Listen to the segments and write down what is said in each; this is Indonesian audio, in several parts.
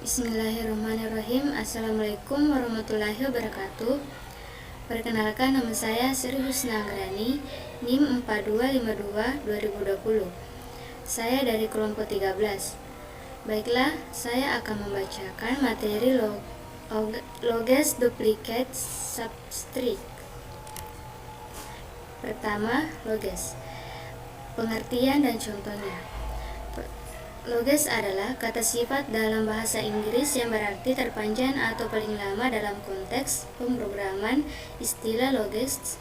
Bismillahirrahmanirrahim. Assalamualaikum warahmatullahi wabarakatuh. Perkenalkan, nama saya Sri Husna Anggrani, NIM 4252-2020. Saya dari kelompok 13. Baiklah, saya akan membacakan materi loges duplicate substrate. Pertama, loges. Pengertian dan contohnya. Loges adalah kata sifat dalam bahasa Inggris yang berarti terpanjang atau paling lama dalam konteks pemrograman. Istilah loges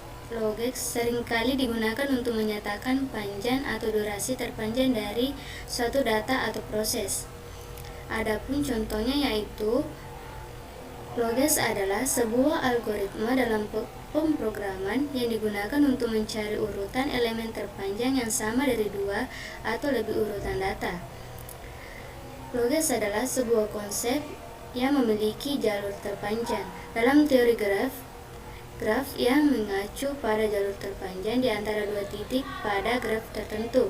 seringkali digunakan untuk menyatakan panjang atau durasi terpanjang dari suatu data atau proses. Adapun contohnya yaitu loges adalah sebuah algoritma dalam pemrograman yang digunakan untuk mencari urutan elemen terpanjang yang sama dari dua atau lebih urutan data. Loges adalah sebuah konsep yang memiliki jalur terpanjang. Dalam teori graf yang mengacu pada jalur terpanjang di antara dua titik pada graf tertentu.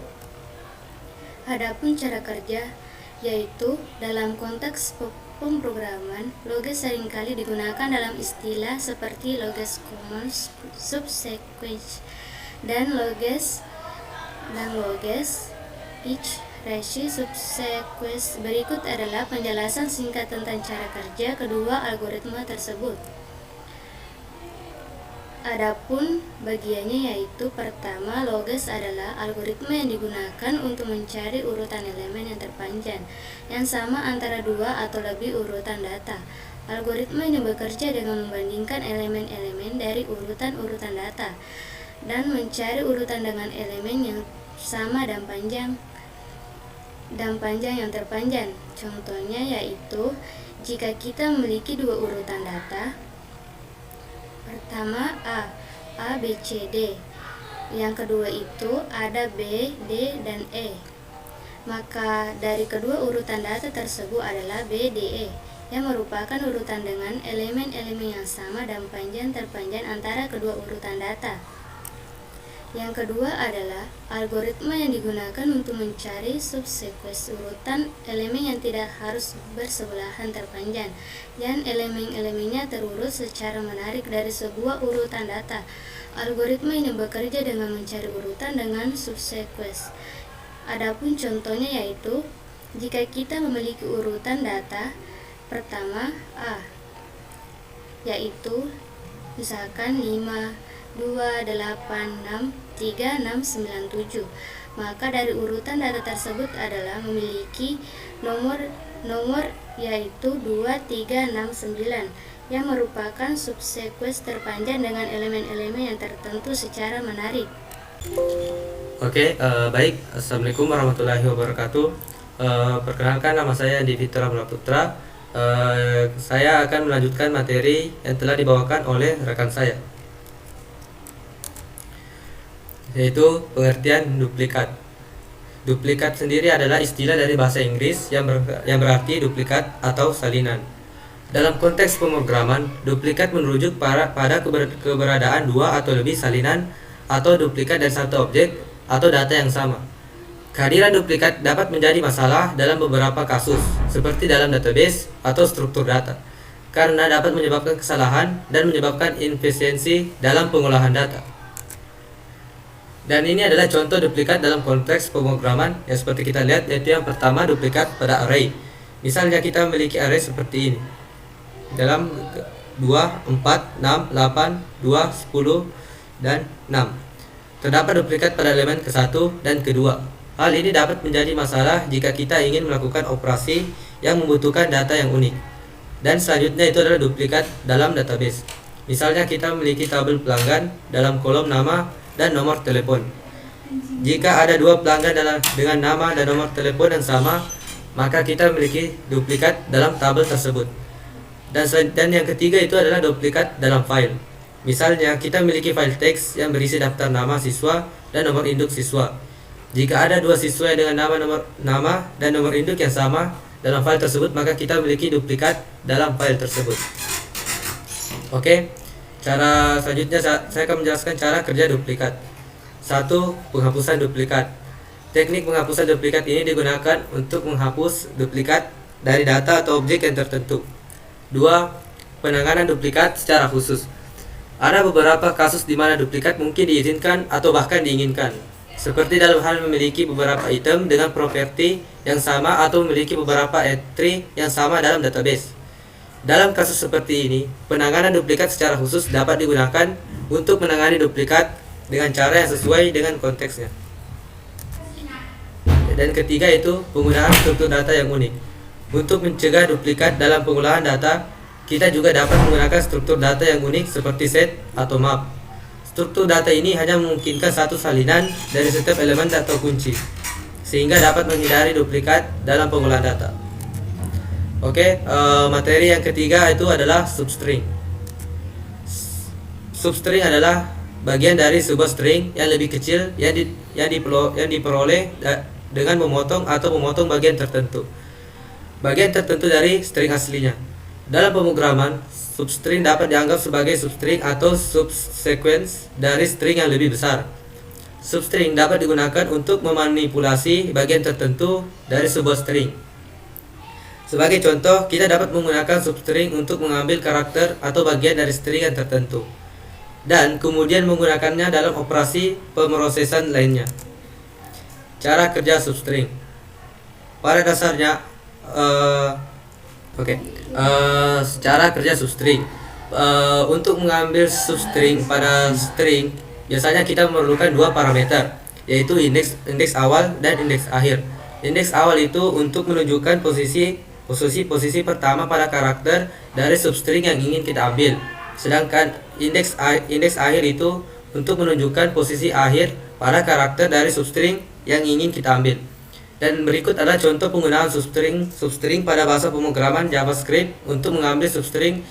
Adapun cara kerja, yaitu dalam konteks pemrograman, loges seringkali digunakan dalam istilah seperti loges common subsequence dan loges each resi subsequence. Berikut adalah penjelasan singkat tentang cara kerja kedua algoritma tersebut. Adapun bagiannya yaitu pertama, loges adalah algoritma yang digunakan untuk mencari urutan elemen yang terpanjang yang sama antara dua atau lebih urutan data. Algoritma ini bekerja dengan membandingkan elemen-elemen dari urutan-urutan data dan mencari urutan dengan elemen yang sama dan panjang yang terpanjang. Contohnya yaitu jika kita memiliki dua urutan data, pertama A, B, C, D. Yang kedua itu ada B, D, dan E. Maka dari kedua urutan data tersebut adalah B, D, E, yang merupakan urutan dengan elemen-elemen yang sama dan panjang terpanjang antara kedua urutan data. Yang kedua adalah algoritma yang digunakan untuk mencari subsequence, urutan elemen yang tidak harus bersebelahan terpanjang dan elemen-elemennya terurut secara menarik dari sebuah urutan data. Algoritma ini bekerja dengan mencari urutan dengan subsequence. Adapun contohnya yaitu jika kita memiliki urutan data pertama A, yaitu misalkan 5 2, 8, 6, 3, 6, 9, 7. Maka dari urutan data tersebut adalah memiliki nomor yaitu 2, 3, 6, 9 yang merupakan subsequence terpanjang dengan elemen-elemen yang tertentu secara menarik. Oke, baik. Assalamualaikum warahmatullahi wabarakatuh. Perkenalkan, nama saya Andi Fitra Putra. Saya akan melanjutkan materi yang telah dibawakan oleh rekan saya, yaitu pengertian duplikat. Duplikat sendiri adalah istilah dari bahasa Inggris yang berarti duplikat atau salinan. Dalam konteks pemrograman, duplikat merujuk pada keberadaan dua atau lebih salinan atau duplikat dari satu objek atau data yang sama. Kehadiran duplikat dapat menjadi masalah dalam beberapa kasus, seperti dalam database atau struktur data, karena dapat menyebabkan kesalahan dan menyebabkan inefisiensi dalam pengolahan data. Dan ini adalah contoh duplikat dalam konteks pemrograman yang seperti kita lihat, yaitu yang pertama duplikat pada array. Misalnya kita memiliki array seperti ini dalam 2, 4, 6, 8, 2, 10, dan 6. Terdapat duplikat pada elemen ke-1 dan kedua. Hal ini dapat menjadi masalah jika kita ingin melakukan operasi yang membutuhkan data yang unik. Dan selanjutnya itu adalah duplikat dalam database. Misalnya kita memiliki tabel pelanggan dalam kolom nama dan nomor telepon. Jika ada dua pelanggan dengan nama dan nomor telepon yang sama, maka kita memiliki duplikat dalam tabel tersebut. Dan yang ketiga itu adalah duplikat dalam file. Misalnya kita memiliki file teks yang berisi daftar nama siswa dan nomor induk siswa. Jika ada dua siswa dengan nama dan nomor induk yang sama dalam file tersebut, maka kita memiliki duplikat dalam file tersebut. Oke. Cara selanjutnya saya akan menjelaskan cara kerja duplikat. 1. Penghapusan duplikat. Teknik penghapusan duplikat ini digunakan untuk menghapus duplikat dari data atau objek yang tertentu. 2. Penanganan duplikat secara khusus. Ada beberapa kasus di mana duplikat mungkin diizinkan atau bahkan diinginkan, seperti dalam hal memiliki beberapa item dengan properti yang sama atau memiliki beberapa entry yang sama dalam database. Dalam kasus seperti ini, penanganan duplikat secara khusus dapat digunakan untuk menangani duplikat dengan cara yang sesuai dengan konteksnya. Dan ketiga itu penggunaan struktur data yang unik. Untuk mencegah duplikat dalam pengolahan data, kita juga dapat menggunakan struktur data yang unik seperti set atau map. Struktur data ini hanya memungkinkan satu salinan dari setiap elemen atau kunci, sehingga dapat menghindari duplikat dalam pengolahan data. Materi yang ketiga itu adalah substring. Substring adalah bagian dari sebuah string yang lebih kecil yang diperoleh dengan memotong atau memotong bagian tertentu dari string aslinya. Dalam pemrograman, substring dapat dianggap sebagai substring atau subsequence dari string yang lebih besar. Substring dapat digunakan untuk memanipulasi bagian tertentu dari sebuah string. Sebagai contoh, kita dapat menggunakan substring untuk mengambil karakter atau bagian dari string yang tertentu, dan kemudian menggunakannya dalam operasi pemrosesan lainnya. Cara kerja substring. Pada dasarnya, cara kerja substring. Untuk mengambil substring pada string, biasanya kita memerlukan dua parameter, yaitu indeks awal dan indeks akhir. Indeks awal itu untuk menunjukkan posisi pertama pada karakter dari substring yang ingin kita ambil, sedangkan indeks akhir itu untuk menunjukkan posisi akhir pada karakter dari substring yang ingin kita ambil. Dan berikut adalah contoh penggunaan substring pada bahasa pemrograman JavaScript untuk mengambil substring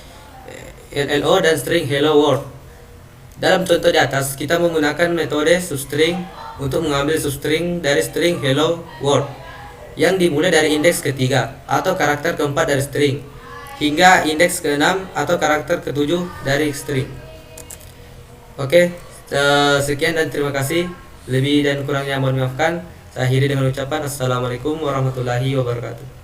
LLO dan string hello world. Dalam contoh di atas, kita menggunakan metode substring untuk mengambil substring dari string hello world yang dimulai dari indeks ketiga atau karakter keempat dari string hingga indeks ke-6 atau karakter ke-7 dari string. Sekian dan terima kasih. Lebih dan kurangnya mohon maafkan. Saya akhiri dengan ucapan Assalamualaikum warahmatullahi wabarakatuh.